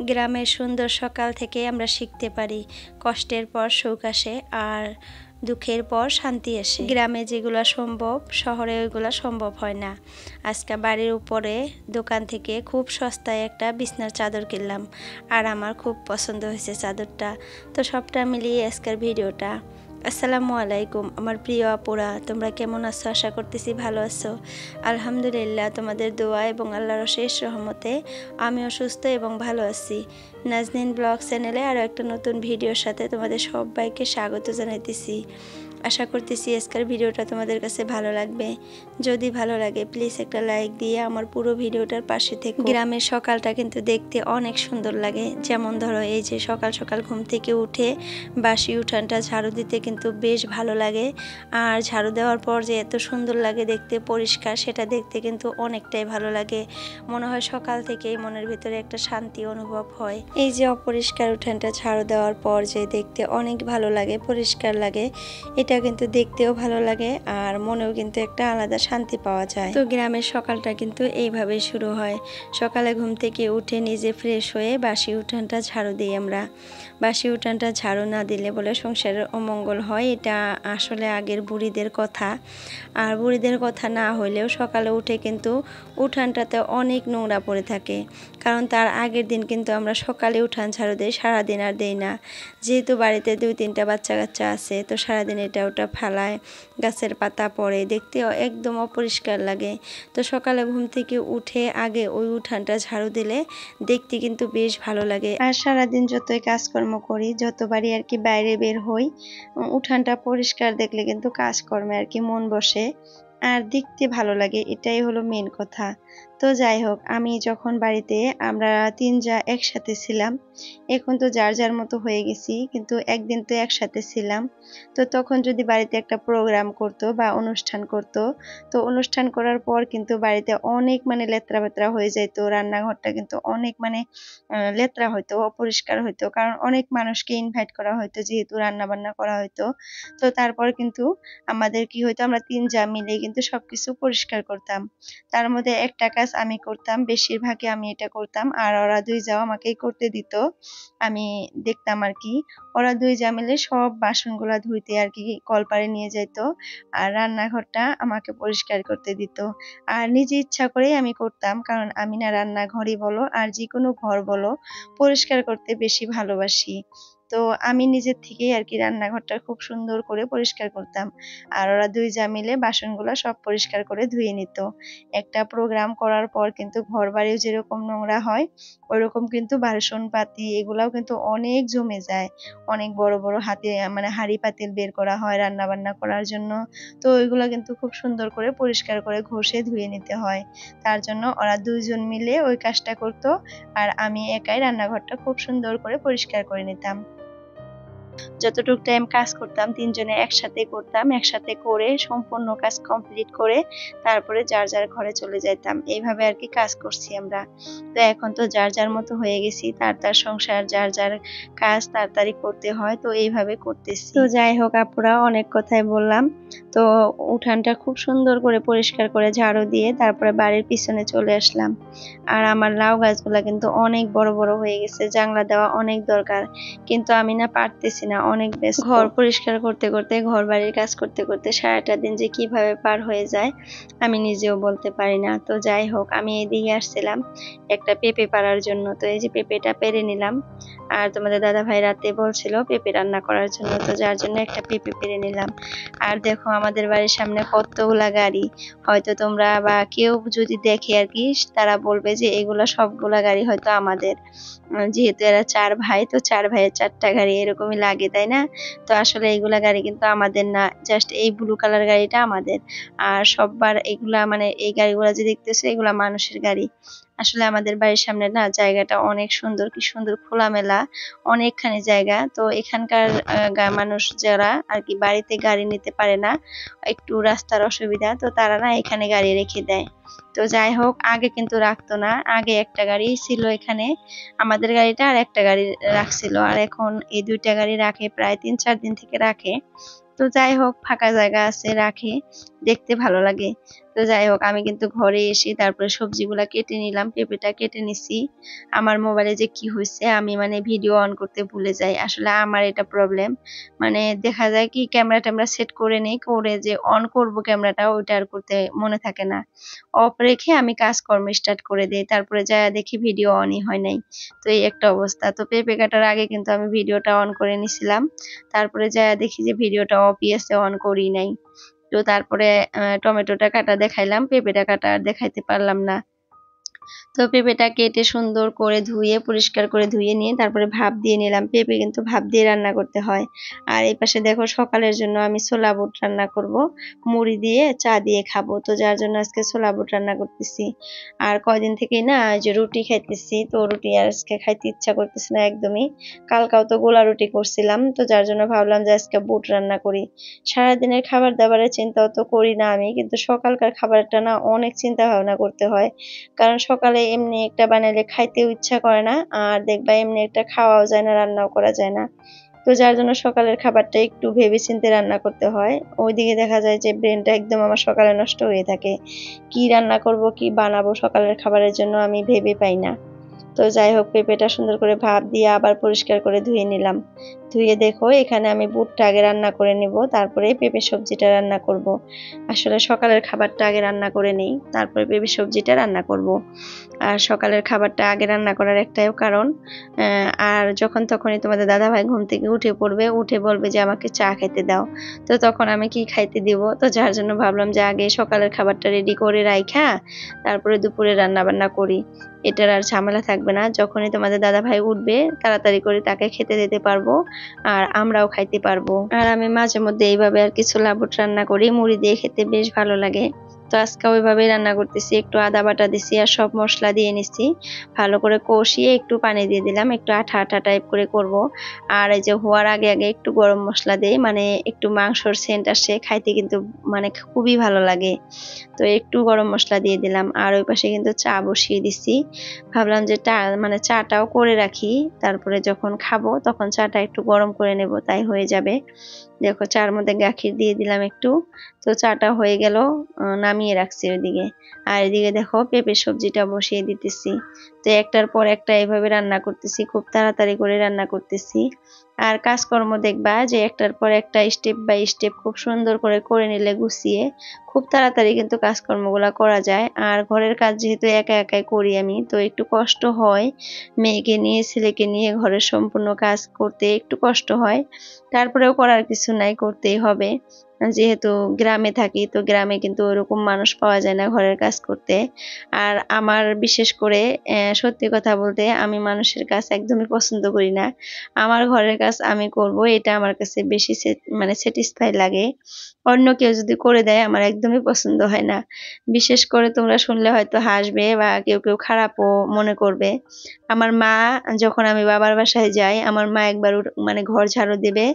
গ্রামের সুন্দর সকাল থেকে আমরা শিখতে পারি কষ্টের পর সুখ আসে আর দুঃখের পর শান্তি আসে। গ্রামে যেগুলো সম্ভব শহরে ওইগুলো সম্ভব হয় না। আজকে বাড়ির উপরে দোকান থেকে খুব সস্তায় একটা বিছনার চাদর কিনলাম আর আমার খুব পছন্দ হয়েছে চাদরটা। তো সবটা মিলিয়ে আজকের ভিডিওটা। আসসালামু আলাইকুম আমার প্রিয় আপুরা, তোমরা কেমন আছো? আশা করতেছি ভালো আছো। আলহামদুলিল্লাহ, তোমাদের দোয়া এবং আল্লাহর অশেষ রহমতে আমিও সুস্থ এবং ভালো আছি। নাজনীন ব্লগ চ্যানেলে আরও একটা নতুন ভিডিওর সাথে তোমাদের সবাইকে স্বাগত জানাইতেছি। আশা করতেছি আজকের ভিডিওটা তোমাদের কাছে ভালো লাগবে। যদি ভালো লাগে প্লিজ একটা লাইক দিয়ে আমার পুরো ভিডিওটার পাশে থেকে। গ্রামের সকালটা কিন্তু দেখতে অনেক সুন্দর লাগে। যেমন ধরো এই যে সকাল সকাল ঘুম থেকে উঠে বাসি উঠানটা ঝাড়ু দিতে কিন্তু বেশ ভালো লাগে। আর ঝাড়ু দেওয়ার পর যে এত সুন্দর লাগে দেখতে পরিষ্কার, সেটা দেখতে কিন্তু অনেকটাই ভালো লাগে। মনে হয় সকাল থেকেই মনের ভিতরে একটা শান্তি অনুভব হয়। এই যে অপরিষ্কার উঠানটা ঝাড়ু দেওয়ার পর যে দেখতে অনেক ভালো লাগে, পরিষ্কার লাগে, এটা কিন্তু দেখতেও ভালো লাগে আর মনেও কিন্তু একটা আলাদা শান্তি পাওয়া যায়। তো গ্রামের সকালটা কিন্তু এইভাবেই শুরু হয়। সকালে ঘুম থেকে উঠে নিজে ফ্রেশ হয়ে বাসি উঠানটা ঝাড়ু দিই আমরা। বাসি উঠানটা ঝাড়ু না দিলে বলে সংসারের অমঙ্গল হয়, এটা আসলে আগের বুড়িদের কথা। আর বুড়িদের কথা না হইলেও সকালে উঠে কিন্তু উঠানটাতে অনেক নোংরা পড়ে থাকে, কারণ তার আগের দিন কিন্তু আমরা সকালে উঠান ঝাড়ু দিই, সারাদিন আর দেই না। যেহেতু বাড়িতে 2-3টা বাচ্চা কাচ্চা আছে, তো সারাদিন এটা ওটা ফেলায়, গাছের পাতা পড়ে, দেখতেও একদম অপরিষ্কার লাগে। তো সকালে ঘুম থেকে উঠে আগে ওই উঠানটা ঝাড়ু দিলে দেখতে কিন্তু বেশ ভালো লাগে। আর সারাদিন যতই কাজকর্ম করি, যতবারই আর কি বাইরে বের হই, উঠানটা পরিষ্কার দেখলে কিন্তু কাজকর্মে আর কি মন বসে আর দেখতে ভালো লাগে। এটাই হলো মেন কথা। তো যাই হোক, আমি যখন বাড়িতে আমরা 3 জা একসাথে ছিলাম, এখন তো যার যার মতো হয়ে গেছি, কিন্তু একদিন তো একসাথে ছিলাম। তো তখন যদি বাড়িতে একটা প্রোগ্রাম করতো বা অনুষ্ঠান করতো, তো অনুষ্ঠান করার পর কিন্তু বাড়িতে অনেক লেত্রা বেত্রা হয়ে যেত। রান্নাঘরটা কিন্তু অনেক লেত্রা হইতো, অপরিষ্কার হইতো, কারণ অনেক মানুষকে ইনভাইট করা হইতো, যেহেতু রান্না বান্না করা হইতো। তো তারপর কিন্তু আমাদের কি হইতো, আমরা 3 জা মিলে কিন্তু সবকিছু পরিষ্কার করতাম। তার মধ্যে একটা কাজ আমি করতাম, বেশিরভাগই আমি এটা করতাম, আর ওরা 2 জাও আমাকেই করতে দিত। আমি দেখতাম আর কি, ওরা 2 জা মিলে সব বাসনগুলা ধুইতে আর কি কলপারে নিয়ে যেত, আর রান্নাঘরটা আমাকে পরিষ্কার করতে দিত। আর নিজে ইচ্ছা করেই আমি করতাম, কারণ আমি না রান্নাঘরই বলো আর যে কোনো ঘর বলো পরিষ্কার করতে বেশি ভালোবাসি। তো আমি নিজের থেকেই আর কি রান্নাঘরটা খুব সুন্দর করে পরিষ্কার করতাম, আর ওরা 2 জা মিলে বাসনগুলো সব পরিষ্কার করে ধুয়ে নিত। একটা প্রোগ্রাম করার পর কিন্তু ঘর বাড়িও যেরকম নোংরা হয়, ওইরকম কিন্তু বাসন পাতি এগুলাও কিন্তু অনেক জমে যায়। অনেক বড় বড় হাতে হাঁড়ি পাতিল বের করা হয় রান্না বান্না করার জন্য। তো ওইগুলা কিন্তু খুব সুন্দর করে পরিষ্কার করে ঘষে ধুয়ে নিতে হয়। তার জন্য ওরা 2 জন মিলে ওই কাজটা করত, আর আমি একাই রান্নাঘরটা খুব সুন্দর করে পরিষ্কার করে নিতাম। যতটুকু টাইম কাজ করতাম 3 জনে একসাথে করতাম, একসাথে করে সম্পূর্ণ কাজ কমপ্লিট করে তারপরে যার যার ঘরে চলে যাইতাম। এইভাবে আর কি কাজ করছি আমরা। তো এখন তো যার যার মতো হয়ে গেছি, তার তার সংসার, যার যার কাজ তাড়াতাড়ি করতে হয়, তো এইভাবে করতেছি। তো যাই হোক আপুরা, অনেক কথাই বললাম। তো উঠানটা খুব সুন্দর করে পরিষ্কার করে ঝাড়ু দিয়ে তারপরে বাড়ির পিছনে চলে আসলাম। আর আমার লাউ গাছগুলা কিন্তু অনেক বড় বড় হয়ে গেছে, জাংলা দেওয়া অনেক দরকার, কিন্তু আমি না পারতেছি না, অনেক ব্যস্ত। ঘর পরিষ্কার করতে করতে, ঘর বাড়ির কাজ করতে করতে সারাটা দিন যে কিভাবে পার হয়ে যায় আমি নিজেও বলতে পারি না। তো যাই হোক, আমি এদিকে আসছিলাম একটা পেঁপে পাড়ার জন্য। তো এই যে পেঁপেটা পেরে নিলাম, আর তোমাদের দাদা ভাই রাতে বলছিল পেঁপে রান্না করার জন্য, তো যার জন্য একটা পেঁপে পেরে নিলাম। আর দেখো আমাদের বাড়ির সামনে কতগুলা গাড়ি, হয়তো তোমরা বা কেউ যদি দেখে আর কি, তারা বলবে যে এগুলা সবগুলা গাড়ি হয়তো আমাদের। যেহেতু এরা 4 ভাই, তো 4 ভাইয়ের 4টা গাড়ি এরকমই লাগে, তাই না? তো আসলে এইগুলা গাড়ি কিন্তু আমাদের না, জাস্ট এই ব্লু কালার গাড়িটা আমাদের। আর সববার এগুলা এই গাড়িগুলা যে দেখতেছো, এগুলা মানুষের গাড়ি। আসলে আমাদের বাড়ির সামনে না জায়গাটা অনেক সুন্দর, কি সুন্দর খোলামেলা অনেকখানি জায়গা। তো এখানকার মানুষ যারা আর কি বাড়িতে গাড়ি নিতে পারে না, একটু রাস্তার অসুবিধা, তো তারা না এখানে গাড়ি রেখে দেয়। তো যাই হোক, আগে কিন্তু রাখতো না, আগে একটা গাড়ি ছিল এখানে, আমাদের গাড়িটা আর একটা গাড়ি রাখছিল, আর এখন এই দুইটা গাড়ি রাখে, প্রায় 3-4 দিন থেকে রাখে। তো যাই হোক, ফাঁকা জায়গা আছে, রাখে, দেখতে ভালো লাগে। তো যাই হোক, আমি কিন্তু ঘরে এসে তারপরে সবজিগুলা কেটে নিলাম, পেঁপেটা কেটে নিছি। আমার মোবাইলে যে কি হয়েছে, আমি মানে ভিডিও অন করতে ভুলে যাই, আসলে আমার এটা প্রবলেম। মানে দেখা যায় কি, ক্যামেরা ট্যামেরা সেট করে নেই, করে যে অন করব ক্যামেরাটা, ওইটা আর করতে মনে থাকে না। অফ রেখে আমি কাজকর্ম স্টার্ট করে দেই, তারপরে যা দেখি ভিডিও অনই হয় নাই। তো এই একটা অবস্থা। তো পেঁপে কাটার আগে কিন্তু আমি ভিডিওটা অন করে নিছিলাম, তারপরে যা দেখি যে ভিডিওটা অফই আছে, অন করি নাই। তো তারপরে টমেটোটা কাটা দেখাইলাম, পেঁপেটা কাটা আর দেখাইতে পারলাম না। তো পেঁপেটা কেটে সুন্দর করে ধুয়ে, পরিষ্কার করে ধুয়ে নিয়ে তারপরে ভাপ দিয়ে নিলাম। পেঁপে কিন্তু ভাপ দিয়ে রান্না করতে হয়। আর এই পাশে দেখো, সকালের জন্য আমি ছোলা বুট রান্না করব, মুড়ি দিয়ে চা দিয়ে খাবো। তো যার জন্য আজকে ছোলা বুট রান্না করতেছি। আর কয়দিন থেকেই না যে রুটি খাইতেছি, তো রুটি আর আজকে খাইতে ইচ্ছা করতেছে না একদমই। কালকাও তো গোলা রুটি করছিলাম, তো যার জন্য ভাবলাম যে আজকে বুট রান্না করি। সারাদিনের খাবার দাবারের চিন্তাও তো করি না আমি, কিন্তু সকালকার খাবারটা না অনেক চিন্তা ভাবনা করতে হয়। কারণ সকালে এমনি একটা বানাইলে খাইতেও ইচ্ছা করে না, আর দেখবা এমনি একটা খাওয়াও যায় না, রান্নাও করা যায় না। তো যার জন্য সকালের খাবারটা একটু ভেবে চিন্তে রান্না করতে হয়। ওইদিকে দেখা যায় যে ব্রেনটা একদম আমার সকালে নষ্ট হয়ে থাকে, কি রান্না করব, কি বানাবো সকালের খাবারের জন্য আমি ভেবে পাই না। তো যাই হোক, পেঁপেটা সুন্দর করে ভাপ দিয়ে আবার পরিষ্কার করে ধুয়ে নিলাম। ধুয়ে দেখো, এখানে আমি বুটটা আগে রান্না করে নিব, তারপরে পেঁপে সবজিটা রান্না করব। আসলে সকালের খাবারটা আগে রান্না করে নেই, তারপরে পেঁপে সবজিটা রান্না করব। আর সকালের খাবারটা আগে রান্না করার একটাই কারণ, আর যখন তখনই তোমাদের দাদাভাই ঘুম থেকে উঠে পড়বে, উঠে বলবে যে আমাকে চা খেতে দাও। তো তখন আমি কি খাইতে দিব? তো যার জন্য ভাবলাম যে আগে সকালের খাবারটা রেডি করে রাইখা তারপরে দুপুরে রান্না বান্না করি। এটার আর ঝামেলা থাকবে না। যখনই তোমাদের দাদাভাই উঠবে, তাড়াতাড়ি করে তাকে খেতে দিতে পারবো, আর আমরাও খাইতে পারবো। আর আমি মাঝে মধ্যে এইভাবে আর কিছু লাবুট রান্না করি, মুড়ি দিয়ে খেতে বেশ ভালো লাগে। তো আজকে ওইভাবেই রান্না করতেছি, একটু আদা বাটা দিছি আর সব মশলা দিয়ে নিছি, ভালো করে কষিয়ে একটু পানি দিয়ে দিলাম, একটু আঠা আঠা টাইপ করে করব। আর এই যে হওয়ার আগে আগে একটু গরম মশলা দেই, মানে একটু মাংসর সেন্ট আসে, খাইতে কিন্তু মানে খুবই ভালো লাগে। তো একটু গরম মশলা দিয়ে দিলাম, আর ওই পাশে কিন্তু চা বসিয়ে দিছি। ভাবলাম যে মানে চাটাও করে রাখি, তারপরে যখন খাবো তখন চাটা একটু গরম করে নেব, তাই হয়ে যাবে। দেখো, চার মধ্যে গাখির দিয়ে দিলাম একটু। তো চাটা হয়ে গেল, নামিয়ে রাখছি ওইদিকে। আর এদিকে দেখো, পেঁপে সবজিটা বসিয়ে দিতেছি। তো একটার পর একটা এইভাবে রান্না করতেছি, খুব তাড়াতাড়ি করে রান্না করতেছি। আর কাজকর্ম দেখবা যে একটার পর একটা স্টেপ বাই স্টেপ খুব সুন্দর করে নিলে গুছিয়ে, খুব তাড়াতাড়ি কিন্তু কাজকর্মগুলা করা যায়। আর ঘরের কাজ যেহেতু একা একাই করি আমি, তো একটু কষ্ট হয়, মেয়েকে নিয়ে ছেলেকে নিয়ে ঘরের সম্পূর্ণ কাজ করতে একটু কষ্ট হয়। তারপরেও করার কিছু নাই, করতেই হবে। যেহেতু গ্রামে থাকি, তো গ্রামে কিন্তু ওরকম মানুষ পাওয়া যায় না ঘরের কাজ করতে। আর আমার বিশেষ করে সত্যি কথা বলতে, আমি মানুষের কাজ একদমই পছন্দ করি না। আমার ঘরের কাজ আমি করব, এটা আমার কাছে বেশি মানে স্যাটিসফাই লাগে। অন্য কেউ যদি করে দেয়, আমার একদমই পছন্দ হয় না। বিশেষ করে তোমরা শুনলে হয়তো হাসবে, বা কেউ কেউ খারাপও মনে করবে। আমার মা, যখন আমি বাবার বাসায় যাই, আমার মা একবার মানে ঘর ঝাড়ু দেবে,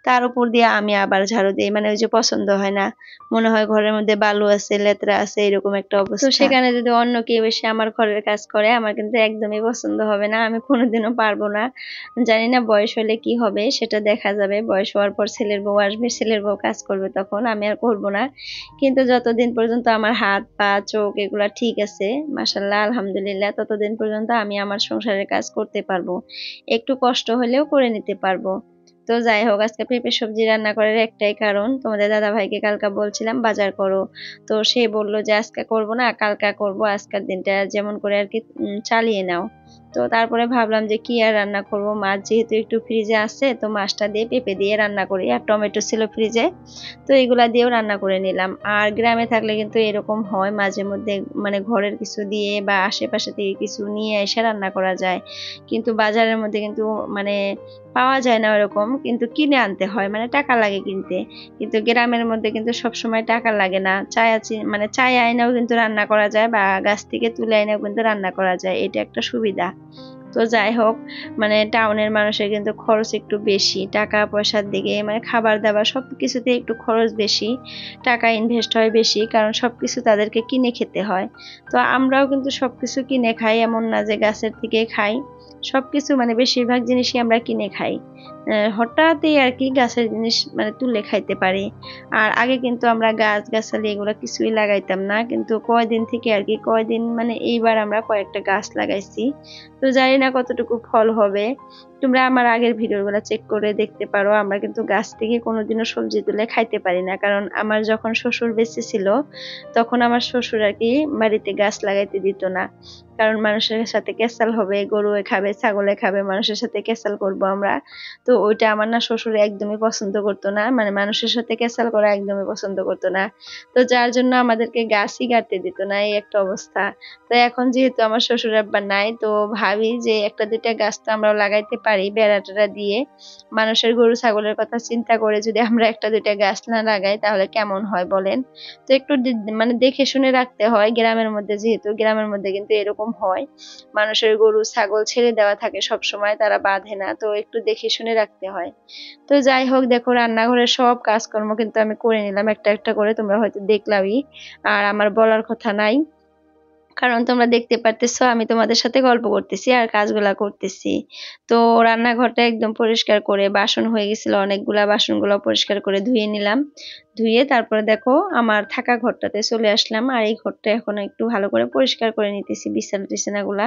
তার উপর দিয়ে আমি আবার ঝাড়ু দিই, মানে ওই যে পছন্দ হয় না, মনে হয় ঘরের মধ্যে বালু আছে, লেত্রা আছে, এরকম একটা অবস্থা। তো সেখানে যদি অন্য কেউ এসে আমার ঘরের কাজ করে, আমার কিন্তু একদমই পছন্দ হবে না, আমি কোনোদিনও পারবো না। জানি না বয়স হলে কি হবে, সেটা দেখা যাবে। বয়স হওয়ার পর ছেলের বউ আসবে, ছেলের বউ কাজ করবে, তখন আমি আর করবো না। কিন্তু যতদিন পর্যন্ত আমার হাত পা চোখ এগুলা ঠিক আছে, মাশাআল্লাহ আলহামদুলিল্লাহ, ততদিন পর্যন্ত আমি আমার সংসারের কাজ করতে পারবো, একটু কষ্ট হলেও করে নিতে পারবো। তো যাই হোক, আজকে পেঁপে সবজি রান্না করার একটাই কারণ, তোমাদের দাদা ভাইকে কালকা বলছিলাম বাজার করো, তো সে বলল যে আজকে করব না, কালকা করব, আজকের দিনটা যেমন করে আর কি চালিয়ে নাও। তো তারপরে ভাবলাম যে কি আর রান্না করব, মাছ যেহেতু একটু ফ্রিজে আছে তো মাছটা দিয়ে পেঁপে দিয়ে রান্না করি, আর টমেটো ছিল ফ্রিজে, তো এগুলা দিয়েও রান্না করে নিলাম। আর গ্রামে থাকলে কিন্তু এরকম হয় মাঝে মধ্যে, মানে ঘরের কিছু দিয়ে বা আশেপাশে থেকে কিছু নিয়ে এসে রান্না করা যায়, কিন্তু বাজারের মধ্যে কিন্তু মানে পাওয়া যায় না ওরকম, কিন্তু কিনে আনতে হয়, মানে টাকা লাগে কিনতে। কিন্তু গ্রামের মধ্যে কিন্তু সব সময় টাকা লাগে না, মানে চাই আইনাও কিন্তু রান্না করা যায় বা গাছ থেকে তুলে আইনাও কিন্তু রান্না করা যায়, এটা একটা সুবিধা। তো যাই হোক, মানে টাউনের মানুষের কিন্তু খরচ একটু বেশি, টাকা পয়সার দিকে মানে খাবার দাবার সবকিছুতে একটু খরচ বেশি, টাকা ইনভেস্ট হয় বেশি, কারণ সবকিছু তাদেরকে কিনে খেতে হয়। তো আমরাও কিন্তু সবকিছু কিনে খাই, এমন না যে গাছের থেকে খাই, সবকিছু মানে বেশিরভাগ জিনিসই আমরা কিনে খাই। হঠাৎই আর কি গাছের জিনিস মানে তুলে খাইতে পারি। আর আগে কিন্তু আমরা গাছ গাছালি এগুলো কিছুই লাগাইতাম না, কিন্তু কয়দিন থেকে আর কি, কয়দিন মানে এইবার আমরা কয়েকটা গাছ লাগাইছি। তো জানি না কতটুকু ফল হবে, তোমরা আমার আগের ভিডিওগুলো চেক করে দেখতে পারো। আমরা কিন্তু গাছ থেকে কোনোদিনও সবজি তুলে খাইতে পারি না, কারণ আমার যখন শ্বশুর বেঁচে ছিল তখন আমার শ্বশুর আর কি বাড়িতে গাছ লাগাইতে দিত না, কারণ মানুষের সাথে কেসাল হবে, গরুয়ে খাবে, ছাগলে খাবে, মানুষের সাথে কেসাল করব আমরা। তো ওইটা আমার না শ্বশুর একদমই পছন্দ করতো না, মানে মানুষের সাথে কেসাল করা একদমই পছন্দ করতো না। তো যার জন্য আমাদেরকে গাছই কাটতে দিত না, এই একটা অবস্থা। তো এখন যেহেতু আমার শ্বশুর আব্বা নাই, তো ভাবি যে একটা দুইটা গাছ তো আমরাও লাগাইতে পারি বেড়া টেড়া দিয়ে। মানুষের গরু ছাগলের কথা চিন্তা করে যদি আমরা একটা দুইটা গাছ না লাগাই তাহলে কেমন হয় বলেন। তো একটু মানে দেখে শুনে রাখতে হয়, গ্রামের মধ্যে যেহেতু, গ্রামের মধ্যে কিন্তু এরকম হয়, মানুষের গরু ছাগল ছেড়ে দেওয়া থাকে সব সময়, তারা বাঁধে না, তো একটু দেখে শুনে রাখতে হয়। তো যাই হোক, দেখো রান্নাঘরের সব কাজকর্ম কিন্তু আমি করে নিলাম একটা একটা করে, তোমরা হয়তো দেখলামই, আর আমার বলার কথা নাই, কারণ তোমরা দেখতে পারতেছো আমি তোমাদের সাথে গল্প করতেছি আর কাজগুলা করতেছি। তো রান্নাঘরটা একদম পরিষ্কার করে, বাসন হয়ে গেছিল অনেকগুলা, বাসনগুলো পরিষ্কার করে ধুয়ে নিলাম। ধুয়ে তারপরে দেখো আমার থাকা ঘরটাতে চলে আসলাম, আর এই ঘরটা এখন একটু ভালো করে পরিষ্কার করে নিতেছি, বিছানা টিছানাগুলা।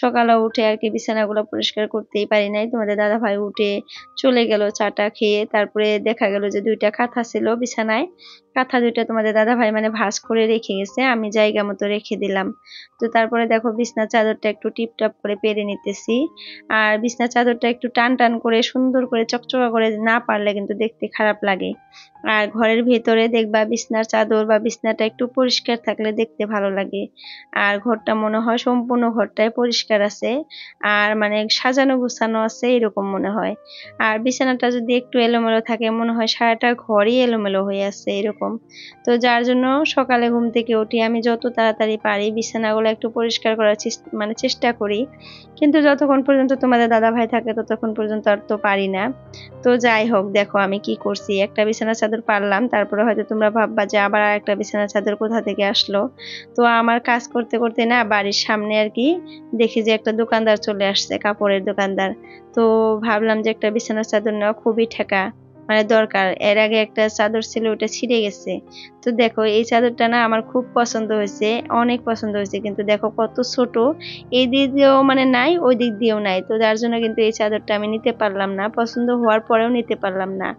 সকালে উঠে আর কি বিছানাগুলো পরিষ্কার করতেই পারি নাই, তোমাদের দাদা ভাই উঠে চলে গেল চাটা খেয়ে, তারপরে দেখা গেল যে দুইটা কাঁথা ছিল বিছানায়, কাঁথা দুইটা তোমাদের দাদা ভাই মানে ভাঁজ করে রেখে গেছে, আমি জায়গা মতো রেখে দিলাম। তো তারপরে দেখো বিছনার চাদরটা একটু টিপটাপ করে পেরে নিতেছি, আর বিছনার চাদরটা একটু টান টান করে সুন্দর করে চকচকা করে না পারলে কিন্তু দেখতে খারাপ লাগে। আর ঘরের ভেতরে দেখবা বিছনার চাদর বা বিছনাটা একটু পরিষ্কার থাকলে দেখতে ভালো লাগে, আর ঘরটা মনে হয় সম্পূর্ণ ঘরটাই পরিষ্কার আছে, আর মানে সাজানো গুছানো আছে এরকম মনে হয়। আর বিছানাটা যদি একটু এলোমেলো থাকে মনে হয় সারাটা ঘরই এলোমেলো হয়ে আছে এরকম। তো যার জন্য সকালে ঘুম থেকে উঠি আমি যত তাড়াতাড়ি পারি বিছানাগুলো একটু পরিষ্কার করার মানে চেষ্টা করি, কিন্তু যতক্ষণ পর্যন্ত তোমাদের দাদা ভাই থাকে ততক্ষণ পর্যন্ত আর তো পারি না। তো যাই হোক, দেখো আমি কি করছি, একটা বিছানার চাদর পারলাম, তারপরে হয়তো তোমরা ভাববা যে আবার একটা বিছানার চাদর কোথা থেকে আসলো। তো আমার কাজ করতে করতে না বাড়ির সামনে আর কি দেখি যে একটা দোকানদার চলে আসছে, কাপড়ের দোকানদার। তো ভাবলাম যে একটা বিছানার চাদর নেওয়া খুবই ঠেকা, মানে দরকার। এর আগে একটা চাদর ছিল ওটা ছিঁড়ে গেছে। তো দেখো এই চাদরটা না আমার খুব পছন্দ হয়েছে, অনেক পছন্দ হয়েছে, কিন্তু দেখো কত ছোট, এই দিক দিয়েও মানে নাই, ওই দিক দিয়েও নাই, তো যার জন্য কিন্তু এই চাদরটা আমি নিতে পারলাম না, পছন্দ হওয়ার পরেও নিতে পারলাম না।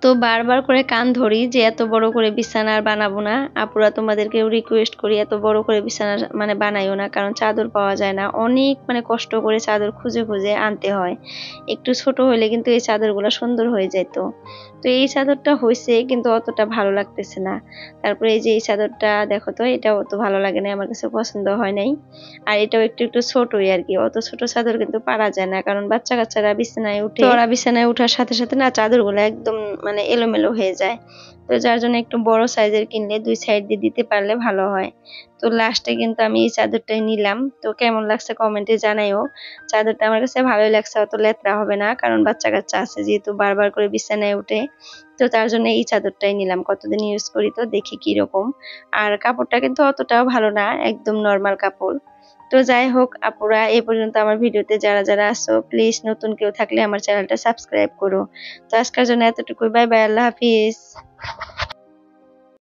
তো বারবার করে কান ধরি যে এত বড় করে বিছানা আর বানাবো না, আপুরা তোমাদেরকেও রিকোয়েস্ট করি এত বড় করে বিছানা মানে বানাইও না, কারণ চাদর পাওয়া যায় না, অনেক মানে কষ্ট করে চাদর খুঁজে খুঁজে আনতে হয়। একটু ছোট হলে কিন্তু এই চাদরগুলো সুন্দর হয়ে যেত। তো এই চাদরটা হয়েছে কিন্তু অতটা ভালো লাগতেছে না। তারপরে এই যে এই চাদরটা দেখো, তো এটাও অত ভালো লাগে না, আমার কাছে পছন্দ হয় নাই। আর এটাও একটু একটু ছোটই আর কি, অত ছোট চাদর কিন্তু পারা যায় না, কারণ বাচ্চা কাচ্চারা বিছানায় উঠে, তো ওরা বিছানায় উঠার সাথে সাথে না চাদরগুলো একদম মানে এলোমেলো হয়ে যায়। তো যার জন্য একটু বড় সাইজের কিনলে দুই সাইড দিয়ে দিতে পারলে ভালো হয়। তো লাস্টে কিন্তু আমি এই চাদরটাই নিলাম। তো কেমন লাগছে কমেন্টে জানাইও। চাদরটা আমার কাছে ভালোই লাগছে, অত লেত্রা হবে না, কারণ বাচ্চা কাচ্চা আছে যেহেতু বারবার করে বিছানায় উঠে। তো তার জন্য এই চাদরটাই নিলাম, কতদিন ইউজ করি তো দেখি কি রকম। আর কাপড়টা কিন্তু অতটাও ভালো না, একদম নরমাল কাপড়। তো যাই হোক আপুরা, এই পর্যন্ত আমার ভিডিওতে যারা যারা আসো প্লিজ নতুন কেউ থাকলে আমার চ্যানেলটা সাবস্ক্রাইব করো। তো আজকের জন্য এতটুকুই, বাই বাই, আল্লাহ হাফিজ।